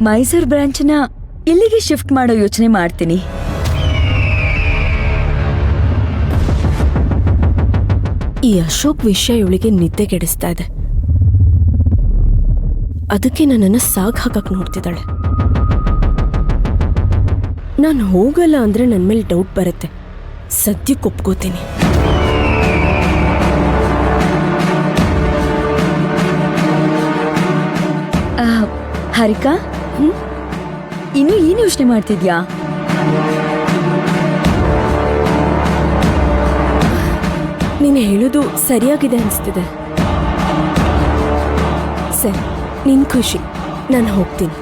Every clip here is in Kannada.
ಮೈಸೂರು ಬ್ರಾಂಚ್ನ ಇಲ್ಲಿಗೆ ಶಿಫ್ಟ್ ಮಾಡೋ ಯೋಚನೆ ಮಾಡ್ತೀನಿ. ಈ ಅಶೋಕ್ ವಿಷಯ ಇವಳಿಗೆ ನಿದ್ದೆ ಕೆಡಿಸ್ತಾ ಇದೆ. ಅದಕ್ಕೆ ನನ್ನನ್ನು ಸಾಗ್ ಹಾಕಕ್ ನೋಡ್ತಿದ್ದಾಳೆ. ನಾನು ಹೋಗಲ್ಲ ಅಂದ್ರೆ ನನ್ನ ಮೇಲೆ ಡೌಟ್ ಬರುತ್ತೆ. ಸದ್ಯಕ್ಕೆ ಒಪ್ಕೋತೀನಿ. ಹಾರಿಕಾ, ಇನ್ನು ಏನು ಯೋಚನೆ ಮಾಡ್ತಿದ್ಯಾ? ನೀನು ಹೇಳೋದು ಸರಿಯಾಗಿದೆ ಅನಿಸ್ತಿದೆ. ಸರಿ, ನಿನ್ ಖುಷಿ, ನಾನು ಹೋಗ್ತೀನಿ.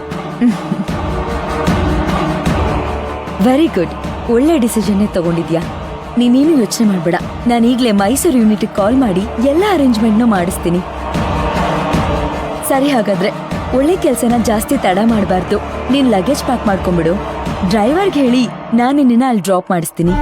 ವೆರಿ ಗುಡ್, ಒಳ್ಳೆ ಡಿಸಿಷನ್ನೇ ತಗೊಂಡಿದ್ಯಾ. ನೀನೇನು ಯೋಚನೆ ಮಾಡ್ಬೇಡ. ನಾನು ಈಗಲೇ ಮೈಸೂರು ಯೂನಿಟ್ಗೆ ಕಾಲ್ ಮಾಡಿ ಎಲ್ಲ ಅರೇಂಜ್ಮೆಂಟ್ನೂ ಮಾಡಿಸ್ತೀನಿ. ಸರಿ, ಹಾಗಾದ್ರೆ ಒಳ್ಳೆ ಕೆಲಸನ ಜಾಸ್ತಿ ತಡ ಮಾಡಬಾರ್ದು. ನೀನ್ ಲಗೇಜ್ ಪ್ಯಾಕ್ ಮಾಡ್ಕೊಂಡ್ಬಿಡು. ಡ್ರೈವರ್ಗೆ ಹೇಳಿ ನಾನು ನಿನ್ನ ಅಲ್ಲಿ ಡ್ರಾಪ್ ಮಾಡಿಸ್ತೀನಿ.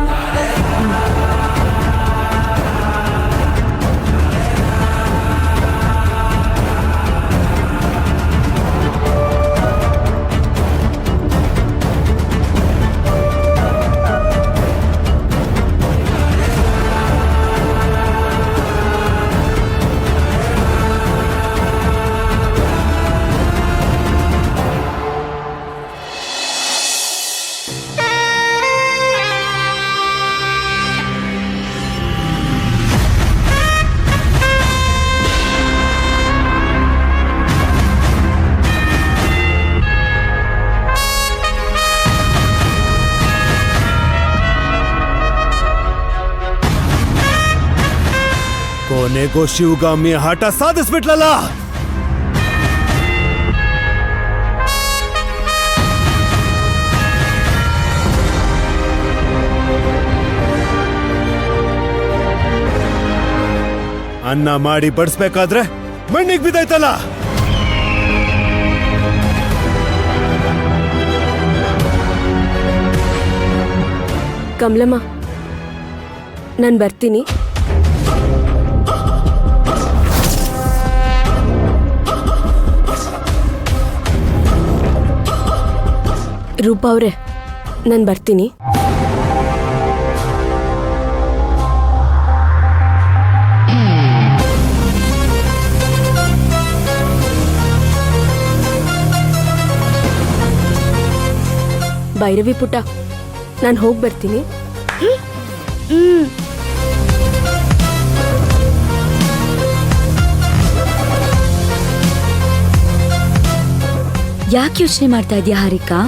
ಕೊನೆಗೂ ಶಿವಗಾಮಿ ಹಠ ಸಾಧಿಸ್ಬಿಟ್ಲಲ್ಲ. ಅನ್ನ ಮಾಡಿ ಬಡಿಸ್ಬೇಕಾದ್ರೆ ಮಣ್ಣಿಗೆ ಬಿದ್ದಾಯ್ತಲ್ಲ. ಕಮಲಮ್ಮ, ನಾನು ಬರ್ತೀನಿ. ರೂಪಾ ಅವ್ರೆ, ನಾನು ಬರ್ತೀನಿ. ಭೈರವಿ ಪುಟ್ಟ, ನಾನು ಹೋಗಿ ಬರ್ತೀನಿ. ಯಾಕೆ ಯೋಚನೆ ಮಾಡ್ತಾ ಇದೀಯಾ ಹಾರಿಕಾ?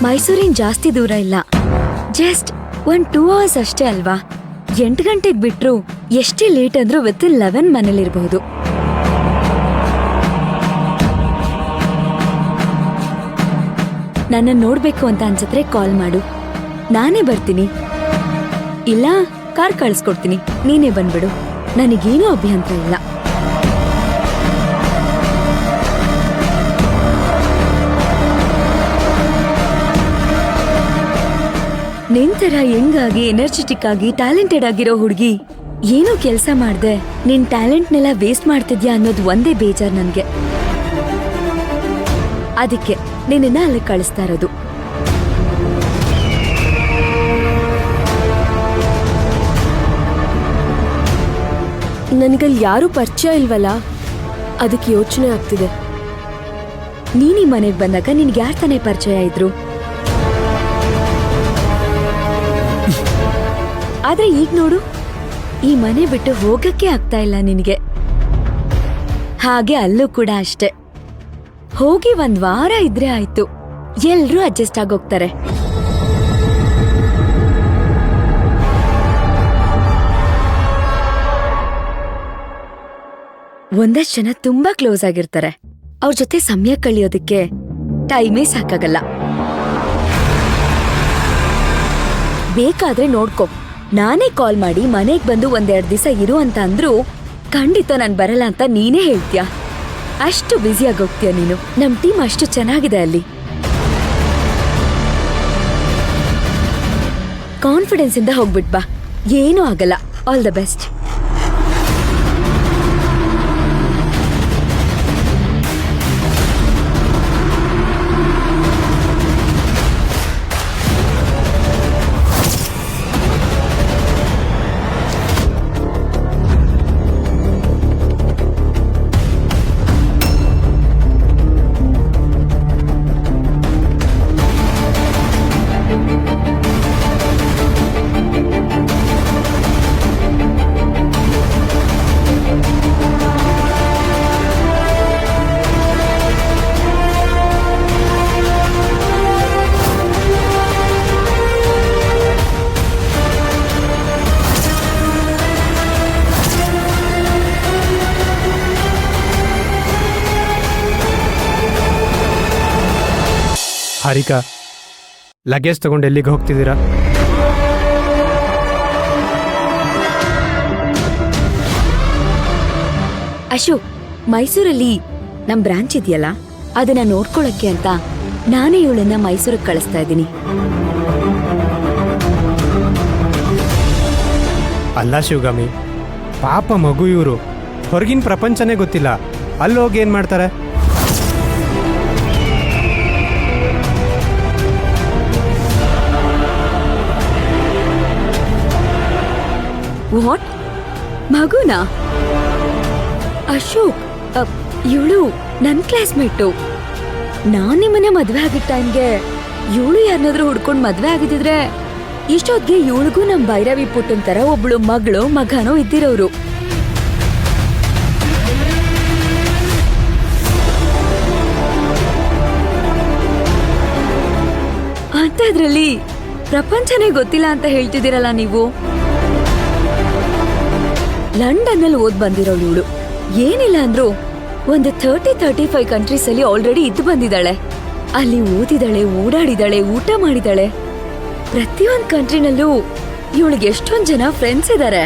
ಮೈಸೂರಿನ ಜಾಸ್ತಿ ದೂರ ಇಲ್ಲ, ಜಸ್ಟ್ 2 hours ಅಷ್ಟೇ ಅಲ್ವಾ? 8 ಗಂಟೆಗೆ ಬಿಟ್ರು ಎಷ್ಟೇ ಲೇಟ್ ಅಂದ್ರೂ ವಿತಿನ್ 11 ಮನೇಲಿರಬಹುದು. ನನ್ನ ನೋಡ್ಬೇಕು ಅಂತ ಅನ್ಸತ್ರೆ ಕಾಲ್ ಮಾಡು, ನಾನೇ ಬರ್ತೀನಿ. ಇಲ್ಲ ಕಾರ್ ಕಳಿಸ್ಕೊಡ್ತೀನಿ, ನೀನೇ ಬಂದ್ಬಿಡು. ನನಗೇನೂ ಅಭ್ಯಂತರ ಇಲ್ಲ. ನಿಂತರ ಹೆಂಗಾಗಿ ಎನರ್ಜೆಟಿಕ್ ಆಗಿ ಟ್ಯಾಲೆಂಟೆಡ್ ಆಗಿರೋ ಹುಡುಗಿ ಏನೋ ಕೆಲಸ ಮಾಡ್ದೆ ನಿನ್ ಟ್ಯಾಲೆಂಟ್ನೆಲ್ಲ ವೇಸ್ಟ್ ಮಾಡ್ತಿದ್ಯಾ ಅನ್ನೋದು ಒಂದೇ ಬೇಜಾರ್ ನನ್ಗೆ. ಅದಕ್ಕೆ ನಿನ್ನ ಅಲ್ಲಿ ಕಳಿಸ್ತಾ ಇರೋದು. ನನಗಲ್ಲಿ ಯಾರೂ ಪರಿಚಯ ಇಲ್ವಲ್ಲ, ಅದಕ್ಕೆ ಯೋಚನೆ ಆಗ್ತಿದೆ. ನೀನ್ ಈ ಮನೆಗೆ ಬಂದಾಗ ನಿನ್ಗೆ ಯಾರ್ ತಾನೇ ಪರಿಚಯ ಇದ್ರು? ಆದ್ರೆ ಈಗ ನೋಡು, ಈ ಮನೆ ಬಿಟ್ಟು ಹೋಗಕ್ಕೆ ಆಗ್ತಾ ಇಲ್ಲ ನಿನಗೆ. ಹಾಗೆ ಅಲ್ಲೂ ಕೂಡ ಅಷ್ಟೆ. ಹೋಗಿ 1 ವಾರ ಇದ್ರೆ ಆಯ್ತು, ಎಲ್ರೂ ಅಡ್ಜಸ್ಟ್ ಆಗೋಗ್ತಾರೆ. ಒಂದಷ್ಟು ಜನ ತುಂಬಾ ಕ್ಲೋಸ್ ಆಗಿರ್ತಾರೆ. ಅವ್ರ ಜೊತೆ ಸಮಯ ಕಳಿಯೋದಕ್ಕೆ ಟೈಮೇ ಸಾಕಾಗಲ್ಲ. ಬೇಕಾದ್ರೆ ನೋಡ್ಕೊ, ನಾನೇ ಕಾಲ್ ಮಾಡಿ ಮನೆಗ್ ಬಂದು 1-2 ದಿವಸ ಇರು ಅಂತ ಅಂದ್ರು ಖಂಡಿತ ನಾನ್ ಬರಲ್ಲ ಅಂತ ನೀನೇ ಹೇಳ್ತೀಯ. ಅಷ್ಟು ಬ್ಯುಸಿಯಾಗಿ ಹೋಗ್ತೀಯ ನೀನು. ನಮ್ ಟೀಮ್ ಅಷ್ಟು ಚೆನ್ನಾಗಿದೆ ಅಲ್ಲಿ. ಕಾನ್ಫಿಡೆನ್ಸ್ ಇಂದ ಹೋಗ್ಬಿಟ್ ಬಾ, ಏನೂ ಆಗಲ್ಲ. All the best. Harika, luggage ತಗೊಂಡು ಎಲ್ಲಿಗೆ ಹೋಗ್ತಿದ್ದೀರಾ? ಅಶೋಕ್, ಮೈಸೂರಲ್ಲಿ ನಮ್ ಬ್ರಾಂಚ್ ಇದೆಯಲ್ಲ, ಅದನ್ನ ನೋಡ್ಕೊಳಕ್ಕೆ ಅಂತ ನಾನೇ ಇವಳನ್ನ ಮೈಸೂರಿಗೆ ಕಳಿಸ್ತಾ ಇದ್ದೀನಿ. ಅಲ್ಲ ಶಿವಗಾಮಿ, ಪಾಪ ಮಗು ಇವರು, ಹೊರಗಿನ ಪ್ರಪಂಚನೇ ಗೊತ್ತಿಲ್ಲ, ಅಲ್ಲಿ ಹೋಗಿ ಏನು ಮಾಡ್ತಾರೆ? ವಾಟ್? ಮಗುನಾ? ಅಶೋಕ್, ಇವಳು ನನ್ ಕ್ಲಾಸ್ಮೇಟು. ನಾನ್ ನಿಮ್ಮನ್ನ ಮದ್ವೆ ಆಗಿದ್ದ ಟೈಮ್ಗೆ ಇವಳು ಯಾರನ್ನಾದ್ರೂ ಹುಡ್ಕೊಂಡ್ ಮದ್ವೆ ಆಗಿದ್ರೆ ಇಷ್ಟೊತ್ತಿಗೆ ಇವಳಿಗೂ ನಮ್ ಭೈರವಿ ಪುಟ್ಟನ್ ತರ ಒಬ್ಳು ಮಗಳು ಮಗನೋ ಇದ್ದಿರೋರು. ಅಂತದ್ರಲ್ಲಿ ಪ್ರಪಂಚನೇ ಗೊತ್ತಿಲ್ಲ ಅಂತ ಹೇಳ್ತಿದ್ದೀರಲ್ಲ ನೀವು. ಲಂಡನ್ ಅಲ್ಲಿ ಓದ್ ಬಂದಿರೋಳು ಇವಳು. ಏನಿಲ್ಲ ಅಂದ್ರೂ ಒಂದು 30-35 ಕಂಟ್ರೀಸ್ ಅಲ್ಲಿ ಆಲ್ರೆಡಿ ಇದ್ದು ಬಂದಿದ್ದಾಳೆ. ಅಲ್ಲಿ ಓದಿದಾಳೆ, ಓಡಾಡಿದಾಳೆ, ಊಟ ಮಾಡಿದಾಳೆ. ಪ್ರತಿಯೊಂದ್ ಕಂಟ್ರಿನಲ್ಲೂ ಇವಳಿಗೆ ಎಷ್ಟೊಂದ್ ಜನ ಫ್ರೆಂಡ್ಸ್ ಇದ್ದಾರೆ.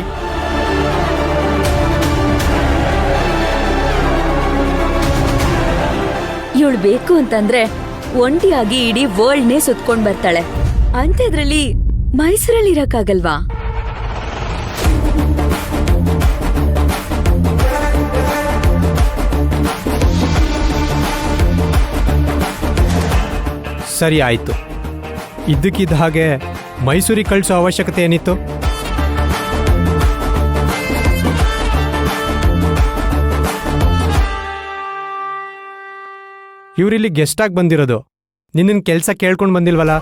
ಇವಳು ಬೇಕು ಅಂತಂದ್ರೆ ಒಂಟಿಯಾಗಿ ಇಡೀ ವರ್ಲ್ಡ್ನೇ ಸುತ್ಕೊಂಡ್ ಬರ್ತಾಳೆ. ಅಂಥದ್ರಲ್ಲಿ ಮೈಸೂರಲ್ಲಿ ಇರಕ್ಕಾಗಲ್ವಾ? ಸರಿ ಆಯಿತು, ಇದ್ದಕ್ಕಿದ್ದ ಹಾಗೆ ಮೈಸೂರಿಗೆ ಕಳಿಸೋ ಅವಶ್ಯಕತೆ ಏನಿತ್ತು? ಇವರಿಲ್ಲಿ ಗೆಸ್ಟ್ ಆಗಿ ಬಂದಿರೋದು, ನಿನ್ನ ಕೆಲಸ ಕೇಳ್ಕೊಂಡು ಬಂದಿಲ್ವಲ್ಲ?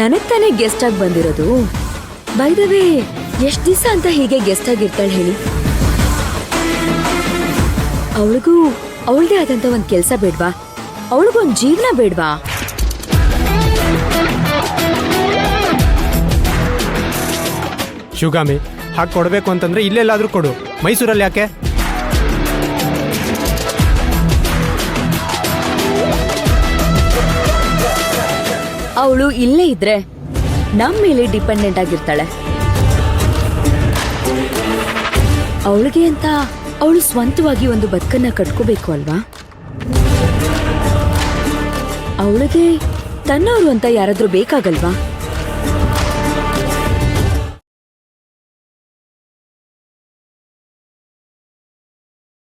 ನನಗ್ ತಾನೇ ಗೆಸ್ಟ್ ಆಗಿ ಬಂದಿರೋದು. ಬೈ ದ ವೇ, ಎಷ್ಟ್ ದಿವಸ ಅಂತ ಹೀಗೆ ಗೆಸ್ಟ್ ಆಗಿರ್ತಾಳೆ ಹೇಳಿ? ಅವಳಿಗೂ ಅವಳದೇ ಆದಂತ ಒಂದ್ ಕೆಲ್ಸ ಬೇಡ್ವಾ? ಅವಳಿಗೊಂದ್ ಜೀವನ ಬೇಡ್ವಾ? ಶಿವಗಾಮಿ, ಹಾಗೆ ಕೊಡಬೇಕು ಅಂತಂದ್ರೆ ಇಲ್ಲೆಲ್ಲಾದ್ರೂ ಕೊಡು, ಮೈಸೂರಲ್ಲಿ ಯಾಕೆ? ಅವಳು ಇಲ್ಲೇ ಇದ್ರೆ ನಮ್ ಮೇಲೆ ಡಿಪೆಂಡೆಂಟ್ ಆಗಿರ್ತಾಳೆ. ಅವಳಿಗೆ ಅಂತ ಅವಳು ಸ್ವಂತವಾಗಿ ಒಂದು ಬದುಕನ್ನ ಕಟ್ಕೋಬೇಕು ಅಲ್ವಾ? ಅವಳಿಗೆ ತನ್ನವರು ಅಂತ ಯಾರಾದ್ರೂ ಬೇಕಾಗಲ್ವಾ?